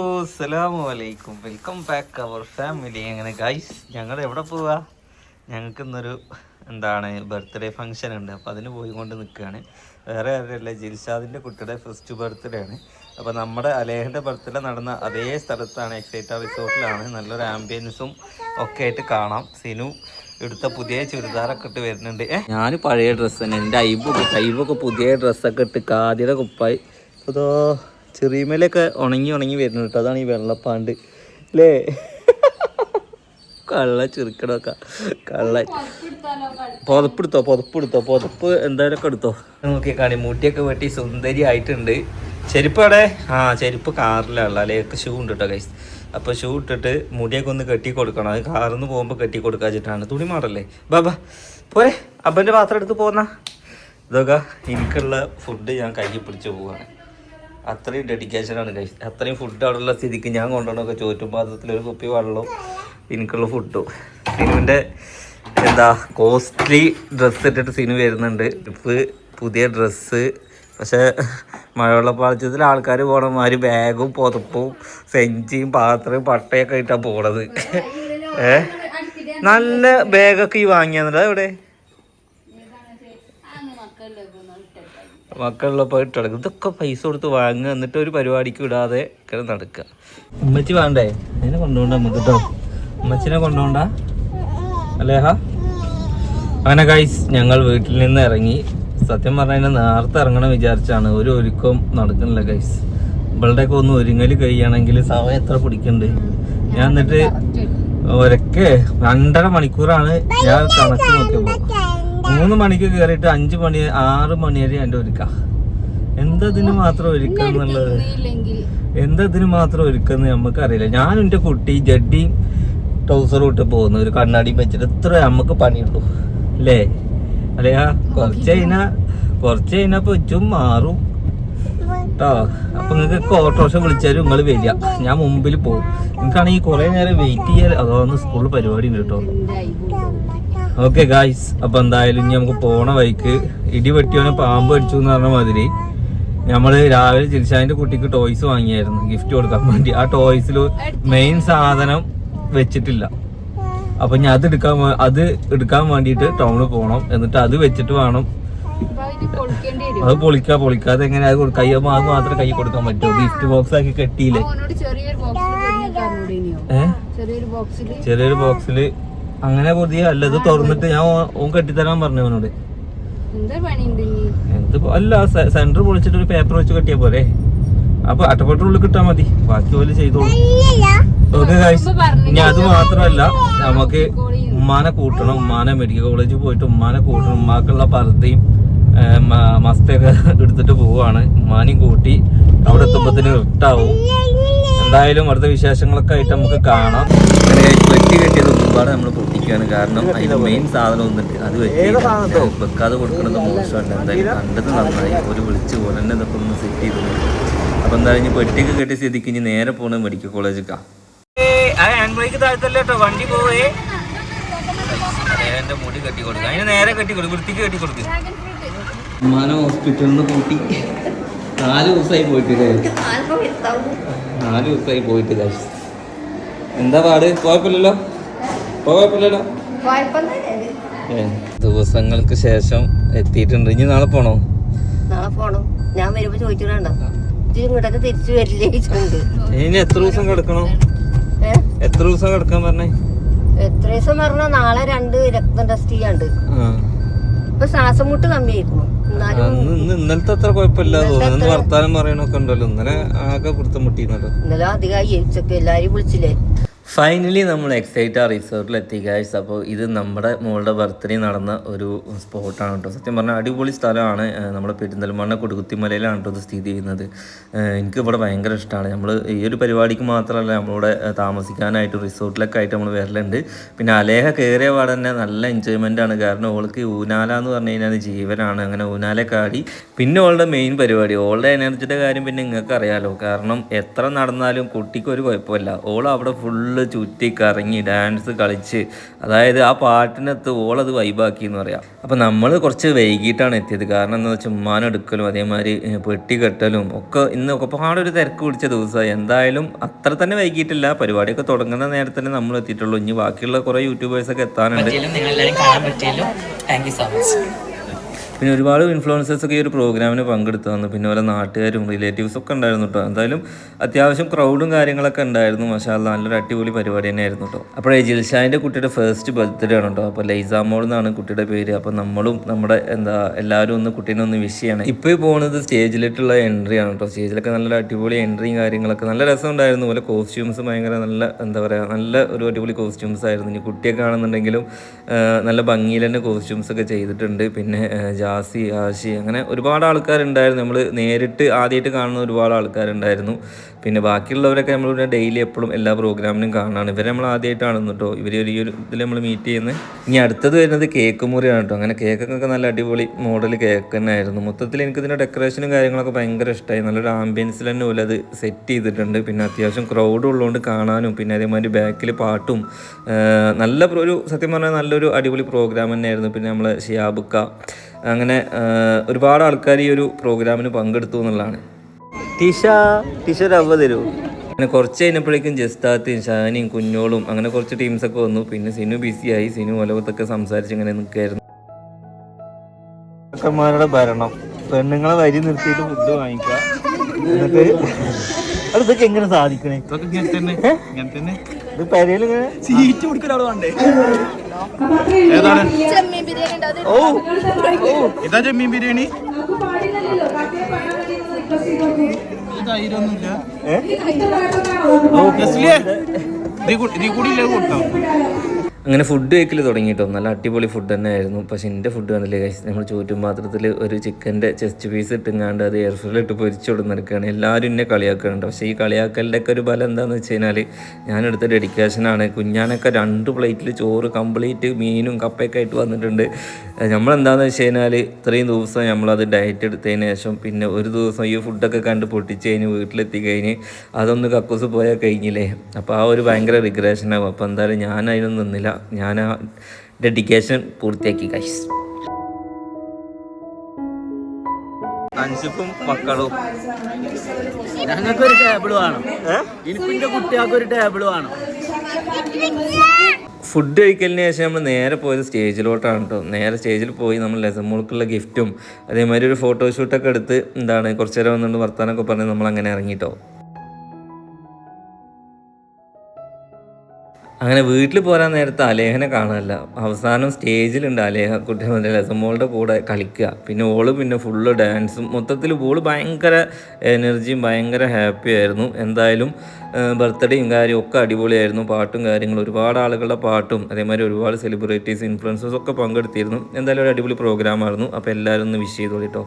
അസ്സലാമലൈക്കും, welcome back അവർ family. എങ്ങനെ guys, ഞങ്ങൾ എവിടെ പോവാ? ഞങ്ങൾക്ക് ഇന്നൊരു ബർത്ത്ഡേ ഫംഗ്ഷൻ ഉണ്ട്. അപ്പോൾ അതിന് പോയിക്കൊണ്ട് നിൽക്കുകയാണ്. വേറെ ആരുമല്ല, ജിൽഷാദിൻ്റെ കുട്ടിയുടെ ഫസ്റ്റ് ബർത്ത്ഡേ ആണ്. അപ്പോൾ നമ്മുടെ അലേഹൻ്റെ ബർത്ത്ഡേ നടന്ന അതേ സ്ഥലത്താണ്, എക്സൈറ്റ റിസോർട്ടിലാണ്. നല്ലൊരു ആംബിയൻസും ഒക്കെ ആയിട്ട് കാണാം. സിനു എടുത്ത പുതിയ ചുരിദാറൊക്കെ ഇട്ട് വരുന്നുണ്ട്. ഞാൻ പഴയ ഡ്രസ്സ് തന്നെ, എൻ്റെ ഐബൊക്കെ പുതിയ ഡ്രസ്സൊക്കെ ഇട്ട് കാതിയുടെ കുപ്പായി. അതോ ചെറിയമേലൊക്കെ ഉണങ്ങി വരുന്നു കേട്ടോ. അതാണ് ഈ വെള്ളപ്പാണ്ട് അല്ലേ? കള്ള ചുരുക്കടൊക്കെ കള്ള. പുതപ്പ് എന്തായാലും എടുത്തോ. നോക്കി കാണി, മുടിയൊക്കെ വെട്ടി സുന്ദരി ആയിട്ടുണ്ട്. ചെരുപ്പ് അവിടെ? ചെരുപ്പ് കാറിലുള്ള അല്ലേക്ക് ഷൂ ഉണ്ട് കേട്ടോ ഗൈസ്. അപ്പോൾ ഷൂ ഇട്ടിട്ട് മുടിയൊക്കെ ഒന്ന് കെട്ടി കൊടുക്കണം. അത് കാറിൽ നിന്ന് പോകുമ്പോൾ കെട്ടി കൊടുക്കാച്ചിട്ടാണ്. തുണി മാറല്ലേ ബാബാ പോരെ. അപ്പൻ്റെ പാത്രം എടുത്ത് പോന്നാ. ഇതൊക്കെ എനിക്കുള്ള ഫുഡ് ഞാൻ കൈ പിടിച്ച് പോവാണ്. അത്രയും ഡെഡിക്കേഷനാണ് ഗൈസ്. അത്രയും ഫുഡ് അവിടെയുള്ള സ്ഥിതിക്ക് ഞാൻ കൊണ്ടുവന്നൊക്കെ ചോറ്റും പാത്രത്തിലൊരു കുപ്പി വെള്ളവും എനിക്കുള്ള ഫുഡും. സിനുവിൻ്റെ കോസ്റ്റ്ലി ഡ്രസ്സ് ഇട്ടിട്ട് സിനു വരുന്നുണ്ട്. ഇപ്പ് പുതിയ ഡ്രസ്സ്. പക്ഷേ മഴവെള്ളപ്പാളച്ചത്തിൽ ആൾക്കാർ പോകണമാതിരി ബാഗും പുതപ്പും സെഞ്ചിയും പാത്രവും പട്ടയൊക്കെ ഇട്ടാണ് പോണത്. നല്ല ബാഗൊക്കെ ഈ വാങ്ങിയാന്നല്ലോ. എവിടെ മക്കളുള്ളപ്പോൾ ഇട്ടെടുക്കും. ഇതൊക്കെ പൈസ കൊടുത്ത് വാങ്ങുക, എന്നിട്ട് ഒരു പരിപാടിക്ക് വിടാതെ ഒക്കെ നടക്കുക. ഉമ്മച്ചി വേണ്ടേ? അതിനെ കൊണ്ടുപോണ്ട നമുക്ക് കേട്ടോ. ഉമ്മച്ചിനെ കൊണ്ടുപോണ്ട അല്ലേഹ. അങ്ങനെ ഗൈസ്, ഞങ്ങൾ വീട്ടിൽ നിന്ന് ഇറങ്ങി. സത്യം പറഞ്ഞാൽ നേരത്തെ ഇറങ്ങണം വിചാരിച്ചാണ്. ഒരു ഒരുക്കം നടക്കുന്നില്ല ഗൈസ്. ഇവളുടെയൊക്കെ ഒന്ന് ഒരുങ്ങൽ കഴിയണമെങ്കിൽ സമയം എത്ര പിടിക്കുന്നുണ്ട്. ഞാൻ എന്നിട്ട് ഒരക്കെ 2.5 മണിക്കൂറാണ് ഞാൻ കണക്ക് നോക്കിയപ്പോൾ. 3 മണിക്ക് കയറിയിട്ട് 5 മണി 6 മണി വരെ എൻ്റെ ഒരുക്കാം. എന്തതിന് മാത്രം ഒരുക്കാന്നുള്ളത്, എന്തതിന് മാത്രം ഒരുക്കുന്ന നമുക്കറിയില്ല. ഞാനും എൻ്റെ കുട്ടി ജഡ്ഡിയും ട്രൗസറും ഇട്ട് പോകുന്നു, ഒരു കണ്ണാടിയും വെച്ചിട്ട്. ഇത്ര നമുക്ക് പണിയുള്ളൂ അല്ലേ? അല്ലയാ, കുറച്ച് കഴിഞ്ഞാൽ പൊച്ചും മാറും കേട്ടോ. അപ്പൊ നിങ്ങൾക്ക് ഓട്ടോറിക്ഷ വിളിച്ചാലും നിങ്ങൾ വരിക, ഞാൻ മുമ്പിൽ പോകും. നിങ്ങൾക്കാണെങ്കിൽ കുറേ നേരം വെയിറ്റ് ചെയ്യാൻ. അതൊന്ന് സ്കൂളിൽ പരിപാടി ഉണ്ട് കേട്ടോ. ഓക്കെ ഗായ്സ്, അപ്പൊ എന്തായാലും ഇനി നമുക്ക് പോണ വഴിക്ക് ഇടി വെട്ടിയോനെ പാമ്പ് അടിച്ചു എന്ന് പറഞ്ഞ മാതിരി നമ്മള് രാവിലെ ജിൽഷാന്റെ കുട്ടിക്ക് ടോയ്സ് വാങ്ങിയായിരുന്നു ഗിഫ്റ്റ് കൊടുക്കാൻ വേണ്ടി. ആ ടോയ്സിൽ മെയിൻ സാധനം വെച്ചിട്ടില്ല. അപ്പൊ ഞാൻ അത് എടുക്കാൻ വേണ്ടിയിട്ട് ടൗണിൽ പോകണം. എന്നിട്ട് അത് വെച്ചിട്ട് വേണം. അത് പൊളിക്കാതെ എങ്ങനെ അത് മാത്രമേ കൈ കൊടുക്കാൻ പറ്റുമോ? ഗിഫ്റ്റ് ബോക്സ് ആക്കി കെട്ടിയില്ലേ? ചെറിയൊരു ബോക്സില് അങ്ങനെ പുതിയ അല്ലത് തുറന്നിട്ട് ഞാൻ ഓൻ കെട്ടിത്തരാൻ പറഞ്ഞു അവനോട്. അല്ല, സെന്റർ പൊളിച്ചിട്ട് ഒരു പേപ്പർ വെച്ച് കെട്ടിയാ പോരെ. അപ്പൊ അട്ടപ്പെട്ടുള്ളിൽ കിട്ടാൻ മതി, ബാക്കി പോലെ ചെയ്തോളൂ. ഓക്കെ ഗൈസ്, ഇനി അത് മാത്രമല്ല, നമുക്ക് ഉമ്മാനെ കൂട്ടണം. ഉമ്മാനെ മെഡിക്കൽ കോളേജിൽ പോയിട്ട് ഉമ്മാനെ കൂട്ടണം. ഉമ്മാക്കുള്ള പർദ്ദയും മസ്തയൊക്കെ എടുത്തിട്ട് പോവാണ്. ഉമ്മാനെയും കൂട്ടി അവിടെ എത്തുമ്പോഴത്തേന് ഇട്ടാവും. എന്തായാലും അടുത്ത വിശേഷങ്ങളൊക്കെ ആയിട്ട് നമുക്ക് കാണാം. വെട്ടി കെട്ടിയത് ഒരുപാട് നമ്മൾ പൊട്ടിക്കുകയാണ്. കാരണം അതിന് മെയിൻ സാധനം ഒന്നുണ്ട്, അത് വെക്കാതെ കൊടുക്കുന്നത് മോശമല്ല. എന്തായാലും കണ്ടത് നന്നായി. ഒരു വിളിച്ച് പോലെ തന്നെ ഇതൊക്കെ ഒന്ന് സെറ്റ് ചെയ്തു. അപ്പൊ എന്തായാലും ഇനി പെട്ടിക്ക് കെട്ടിയ സ്ഥിതിക്ക് ഇനി നേരെ പോകണത് മെഡിക്കൽ കോളേജിലേക്കാണ്. ഹാൻഡ് ബ്രേക്ക് താഴ്ത്തല്ല കേട്ടോ, വണ്ടി പോവേ. എന്റെ മുടി കെട്ടി കൊടുക്കുക, അതിന് നേരെ കെട്ടി കൊടുക്കും, വൃത്തിക്ക് കെട്ടി കൊടുക്കുക. ഉമ്മാനെ ഹോസ്പിറ്റലിൽ നിന്ന് കൂട്ടി 4 ദിവസമായി പോയിട്ടില്ലേ? 4 ദിവസമായി പോയിട്ട് ഗൈസ്. എന്താ പാട്? കുഴപ്പമില്ലല്ലോ? ദിവസങ്ങൾക്ക് ശേഷം എത്തിയിട്ടുണ്ട്. ഇനി നാളെ പോണോ? ഞാൻ വരുമ്പോ ചോദിച്ചിട്ടുണ്ടോ ഇങ്ങോട്ടൊക്കെ തിരിച്ചു വരില്ലേ? ഇനി എത്ര ദിവസം കിടക്കണം? എത്ര ദിവസം കിടക്കാൻ പറഞ്ഞേ? എത്ര ദിവസം പറഞ്ഞാ നാളെ 2 രക്തം ടെസ്റ്റ് ചെയ്യാണ്ട്. ഇപ്പൊ ശ്വാസം മുട്ട് കമ്മിയായിരുന്നു. ഇന്നലത്തെ അത്ര കുഴപ്പമില്ല തോന്നുന്നു. വർത്താനം പറയണൊക്കെ ഉണ്ടല്ലോ. ഇന്നലെ ആകെ പിടുത്തം മുട്ടിയിരുന്നല്ലോ. ഇന്നലെ അധികമായി ഉച്ചക്ക് എല്ലാരും വിളിച്ചില്ലേ. ഫൈനലി നമ്മൾ എക്സൈറ്റ റിസോർട്ടിൽ എത്തി ഗൈസ്. അപ്പോൾ ഇത് നമ്മുടെ മോളുടെ ബർത്ത്ഡേ നടന്ന ഒരു സ്പോട്ടാണ് കേട്ടോ. സത്യം പറഞ്ഞാൽ അടിപൊളി സ്ഥലമാണ്. നമ്മുടെ പെരിന്തൽമണ്ണ കൊടുകുത്തിമലയിലാണ് കേട്ടോ ഇത് സ്ഥിതി ചെയ്യുന്നത്. എനിക്കിവിടെ ഭയങ്കര ഇഷ്ടമാണ്. നമ്മൾ ഈ ഒരു പരിപാടിക്ക് മാത്രമല്ല, നമ്മളിവിടെ താമസിക്കാനായിട്ട് റിസോർട്ടിലൊക്കെ ആയിട്ട് നമ്മൾ വരലുണ്ട്. പിന്നെ അലേഹ കയറിയ പാടെ തന്നെ നല്ല എൻജോയ്മെൻ്റ് ആണ്. കാരണം ഓൾക്ക് ഊനാല എന്ന് പറഞ്ഞു കഴിഞ്ഞാൽ ജീവനാണ്. അങ്ങനെ ഊനാലൊക്കെ ആടി. പിന്നെ ഓളുടെ മെയിൻ പരിപാടി, ഓളുടെ എനർജിയുടെ കാര്യം പിന്നെ നിങ്ങൾക്ക് അറിയാമല്ലോ. കാരണം എത്ര നടന്നാലും കുട്ടിക്ക് ഒരു കുഴപ്പമില്ല. ഓൾ അവിടെ ഫുള്ള് ഫുള്ള് ചുറ്റി കറങ്ങി ഡാൻസ് കളിച്ച്, അതായത് ആ പാട്ടിനകത്ത് ഓളത് വൈബാക്കി എന്ന് പറയാം. അപ്പോൾ നമ്മൾ കുറച്ച് വൈകിട്ടാണ് എത്തിയത്. കാരണം എന്താ വെച്ചാൽ ഉമ്മാനെടുക്കലും അതേമാതിരി പെട്ടി കെട്ടലും ഒക്കെ ഇന്ന് ഒരുപാടൊരു തിരക്ക് പിടിച്ച ദിവസമായി. എന്തായാലും അത്ര തന്നെ വൈകിട്ടില്ല, പരിപാടിയൊക്കെ തുടങ്ങുന്ന നേരത്തെ തന്നെ നമ്മൾ എത്തിയിട്ടുള്ളൂ. ഇനി ബാക്കിയുള്ള കുറേ യൂട്യൂബേഴ്സൊക്കെ എത്താനുണ്ട്. പിന്നെ ഒരുപാട് ഇൻഫ്ലുവൻസേഴ്സൊക്കെ ഈ ഒരു പ്രോഗ്രാമിന് പങ്കെടുത്തു വന്നു. പിന്നെ ഓരോ നാട്ടുകാരും റിലേറ്റീവ്സും ഒക്കെ ഉണ്ടായിരുന്നു കേട്ടോ. എന്തായാലും അത്യാവശ്യം ക്രൗഡും കാര്യങ്ങളൊക്കെ ഉണ്ടായിരുന്നു. മാഷാഅല്ലാഹ് നല്ലൊരു അടിപൊളി പരിപാടി തന്നെയായിരുന്നു കേട്ടോ. അപ്പോൾ ജിൽഷാൻ്റെ കുട്ടിയുടെ ഫസ്റ്റ് ബർത്ത്ഡേ ആണ് കേട്ടോ. അപ്പോൾ ലൈസാമോൾ എന്നാണ് കുട്ടിയുടെ പേര്. അപ്പോൾ നമ്മളും നമ്മുടെ എല്ലാവരും ഒന്ന് കുട്ടീനെ ഒന്ന് വിഷ് ചെയ്യണം. ഇപ്പോൾ പോകുന്നത് സ്റ്റേജിലേക്കുള്ള എൻട്രി ആണ് കേട്ടോ. സ്റ്റേജിലൊക്കെ നല്ലൊരു അടിപൊളി എൻട്രിയും കാര്യങ്ങളൊക്കെ നല്ല രസമുണ്ടായിരുന്നു. പോലെ കോസ്റ്റ്യൂംസ് ഭയങ്കര നല്ല നല്ല ഒരു അടിപൊളി കോസ്റ്റ്യൂംസ് ആയിരുന്നു. ഇനി കുട്ടിയൊക്കെ ആണെന്നുണ്ടെങ്കിലും നല്ല ഭംഗിയിൽ തന്നെ കോസ്റ്റ്യൂംസൊക്കെ ചെയ്തിട്ടുണ്ട്. പിന്നെ ജാസി, ആശി, അങ്ങനെ ഒരുപാട് ആൾക്കാരുണ്ടായിരുന്നു. നമ്മൾ നേരിട്ട് ആദ്യമായിട്ട് കാണുന്ന ഒരുപാട് ആൾക്കാരുണ്ടായിരുന്നു. പിന്നെ ബാക്കിയുള്ളവരൊക്കെ നമ്മളിവിടെ ഡെയിലി എപ്പോഴും എല്ലാ പ്രോഗ്രാമിനും കാണാണ്. ഇവരെ നമ്മൾ ആദ്യമായിട്ടാണ് കേട്ടോ ഇവർ ഈ ഒരു ഇതിൽ നമ്മൾ മീറ്റ് ചെയ്യുന്നത്. ഇനി അടുത്തത് വരുന്നത് കേക്ക് മുറിയാണ് കേട്ടോ. അങ്ങനെ കേക്കൊക്കെ നല്ല അടിപൊളി മോഡൽ കേക്ക് തന്നെ ആയിരുന്നു. മൊത്തത്തിൽ എനിക്കിതിൻ്റെ ഡെക്കറേഷനും കാര്യങ്ങളൊക്കെ ഭയങ്കര ഇഷ്ടമായി. നല്ലൊരു ആംബിയൻസിൽ തന്നെ പോലെ അത് സെറ്റ് ചെയ്തിട്ടുണ്ട്. പിന്നെ അത്യാവശ്യം ക്രൗഡ് ഉള്ളതുകൊണ്ട് കാണാനും പിന്നെ അതേമാതിരി ബാക്കിൽ പാട്ടും നല്ല ഒരു സത്യം പറഞ്ഞാൽ നല്ലൊരു അടിപൊളി പ്രോഗ്രാം തന്നെയായിരുന്നു. പിന്നെ നമ്മൾ ഷിയാബുക്ക അങ്ങനെ ഒരുപാട് ആൾക്കാർ ഈ ഒരു പ്രോഗ്രാമിന് പങ്കെടുത്തു എന്നുള്ളതാണ്. ടീഷ രവ തരൂ. അങ്ങനെ കുറച്ച് കഴിഞ്ഞപ്പോഴേക്കും ജസ്താത്തയും ഷാനിയും കുഞ്ഞോളും അങ്ങനെ കുറച്ച് ടീംസൊക്കെ വന്നു. പിന്നെ സിനു ബിസിയായി. സിനു ഒലവത്തൊക്കെ സംസാരിച്ച് ഇങ്ങനെ നിൽക്കായിരുന്നു. ക്കന്മാരുടെ ഭരണം, പെണ്ണുങ്ങളെ വരി നിർത്തിയിട്ട് ഫുഡ് വാങ്ങിക്കുക. എന്നിട്ട് അതൊക്കെ എങ്ങനെ സാധിക്കണേ? ഇത് പെരയിൽ ഇങ്ങനെ സീറ്റ് കൊടുക്കുന്ന ആൾ വേണ്ടേ? ഇതാ ചെമ്മീൻ ബിരിയാണി. അങ്ങനെ ഫുഡ് കഴിക്കൽ തുടങ്ങിയിട്ടോ. നല്ല അടിപൊളി ഫുഡ് തന്നെ ആയിരുന്നു. പക്ഷെ എൻ്റെ ഫുഡ് കണ്ടില്ലേ ഗൈസ്, നമ്മൾ ചോറ്റും പാത്രത്തിൽ ഒരു ചിക്കൻ്റെ ചെസ്റ്റ് പീസ് ഇട്ടുങ്ങാണ്ട് അത് എയർ ഫ്രൈലിട്ട് പൊരിച്ചുകൊടുന്നെടുക്കുകയാണ്. എല്ലാവരും എന്നെ കളിയാക്കുന്നുണ്ട്. പക്ഷേ ഈ കളിയാക്കലിൻ്റെയൊക്കെ ഒരു ബലം എന്താണെന്ന് വെച്ച് കഴിഞ്ഞാൽ ഞാനെടുത്ത ഡെഡിക്കേഷനാണ്. കുഞ്ഞാനൊക്കെ 2 പ്ലേറ്റിൽ ചോറ് കംപ്ലീറ്റ് മീനും കപ്പയൊക്കെ ആയിട്ട് വന്നിട്ടുണ്ട്. നമ്മളെന്താണെന്ന് വെച്ച് കഴിഞ്ഞാൽ ഇത്രയും ദിവസം നമ്മളത് ഡയറ്റ് എടുത്തതിന് ശേഷം പിന്നെ ഒരു ദിവസം ഈ ഫുഡൊക്കെ കണ്ട് പൊട്ടിച്ച് കഴിഞ്ഞ് വീട്ടിലെത്തി കഴിഞ്ഞ് അതൊന്ന് കക്കൂസ് പോയാൽ കഴിഞ്ഞില്ലേ. അപ്പോൾ ആ ഒരു ഭയങ്കര റിഗ്രേഷനാകും. അപ്പോൾ എന്തായാലും ഞാൻ അതിനൊന്നും നിന്നില്ല. ഞാൻ ആ ഡെഡിക്കേഷൻ പൂർത്തിയാക്കി ഗൈസ്. അൻഷിഫും മക്കളും ഞങ്ങൾക്കൊരു ടേബിൾ വേണം. എനിക്കിന്റെ കുട്ടികൾക്ക് ഒരു ടേബിൾ വേണം. ഫുഡ് കഴിക്കലിന് ശേഷം നമ്മൾ നേരെ പോയത് സ്റ്റേജിലോട്ടാണ് കേട്ടോ. നേരെ സ്റ്റേജിൽ പോയി നമ്മൾ ലെസമോൾക്കുള്ള ഗിഫ്റ്റും അതേമാതിരി ഒരു ഫോട്ടോഷൂട്ടൊക്കെ എടുത്ത് കുറച്ച് നേരം വന്നുകൊണ്ട് വർത്താനൊക്കെ പറഞ്ഞ് നമ്മൾ അങ്ങനെ ഇറങ്ങിട്ടോ. അങ്ങനെ വീട്ടിൽ പോരാൻ നേരത്തെ അലേഹനെ കാണാനില്ല. അവസാനം സ്റ്റേജിലുണ്ട് അലേഹ കുട്ടി ലെസമോളുടെ കൂടെ കളിക്കുക. പിന്നെ ഓള് പിന്നെ ഫുള്ള് ഡാൻസും മൊത്തത്തിൽ ഓള് ഭയങ്കര എനർജിയും ഭയങ്കര ഹാപ്പി ആയിരുന്നു. എന്തായാലും ബർത്ത്ഡേയും കാര്യവും ഒക്കെ അടിപൊളിയായിരുന്നു. പാട്ടും കാര്യങ്ങളും ഒരുപാട് ആളുകളുടെ പാട്ടും അതേമാതിരി ഒരുപാട് സെലിബ്രിറ്റീസ് ഇൻഫ്ലുവൻസേഴ്സ് ഒക്കെ പങ്കെടുത്തിരുന്നു. എന്തായാലും ഒരു അടിപൊളി പ്രോഗ്രാമായിരുന്നു. അപ്പോൾ എല്ലാവരും ഒന്ന് വിഷ് ചെയ്തോളിട്ടോ.